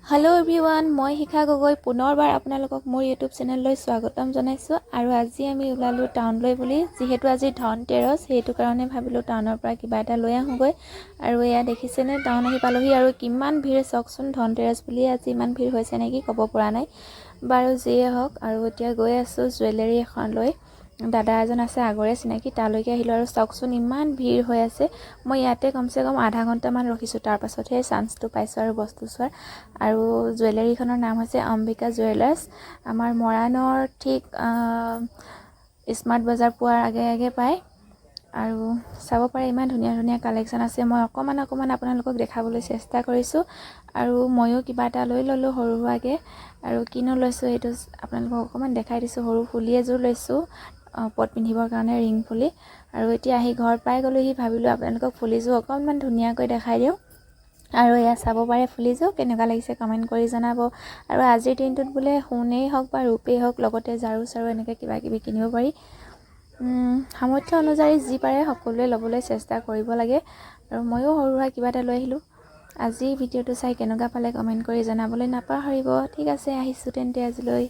hello everyone मैं शिखा गगৈ पुनर्बार आपनालोকক मोर YouTube channel स्वागतम जनाइছো আৰু আজি আমি ওলালো টাউন লৈ বুলি যেহেতু আজি ধনতেৰস সেইটো কাৰণে ভাবিলো টাউনৰ পৰা কিবা এটা লৈ আহোগৈ আৰু এয়া দেখিছেনে টাউন আহি পালোহি আৰু কিমান ভিৰ চকচোন ধনতেৰস বুলি আজি ইমান ভিৰ হৈছে নেকি ক'ব পৰা নাই বাৰু যিয়ে হওক আৰু এতিয়া গৈ আছো জুৱেলাৰী এখন লৈ দাদা এজন আছে আগৰে চিনাকি তালৈকে আহিলো আৰু চকচোন ইমান ভিৰ হৈ আছে মই ইয়াতে কমসে কম আধা ঘন্টা মান ৰখিছো তাৰ পাছতহে চান্সটো পাইছো আৰু বস্তু চোৱাৰ আৰু জুৱেলাৰীখনৰ নাম হৈছে অম্বিকা জুৱেলাৰ্ছ আমাৰ মৰাণৰ ঠিক স্মাৰ্ট বজাৰ পোৱাৰ আগে পায় আৰু চাব পাৰে ইমান ধুনীয়া ধুনীয়া কালেকচন আছে মই অকমান আপোনালোকক দেখাবলৈ চেষ্টা কৰিছো আৰু ময়ো কিবা এটা লৈ ললো সৰু হোৱাকে আৰু কিনো লৈছো এইটো আপোনালোকক অকমান দেখাই দিছো সৰু ফুলি এযোৰ লৈছো পট পিন্ধিবৰ কাৰণে ৰিং ফুলি আৰু এতিয়া আহি ঘৰ পাই গলোহি ভাবিলো আপোনালোকক ফুলিযোৰ অকমান ধুনীয়াকৈ দেখাই দিও আৰু এয়া চাব পাৰে ফুলিযোৰ কেনেকুৱা লাগিছে কমেন্ট কৰি জনাব আৰু আজিৰ দিনটোত বোলে সোণেই হওক বা ৰূপেই হওক লগতে জাৰু চাৰু এনেকৈ কিবা কিবি কিনিব পাৰি সামৰ্থ্য অনুযায়ী যি পাৰে সকলোৱে ল'বলৈ চেষ্টা কৰিব লাগে আৰু ময়ো সৰু সুৰা কিবা এটা লৈ আহিলো আজি ভিডিঅ'টো চাই কেনেকুৱা পালে কমেন্ট কৰি জনাবলৈ নাপাহৰিব ঠিক আছে আহিছো তেন্তে আজিলৈ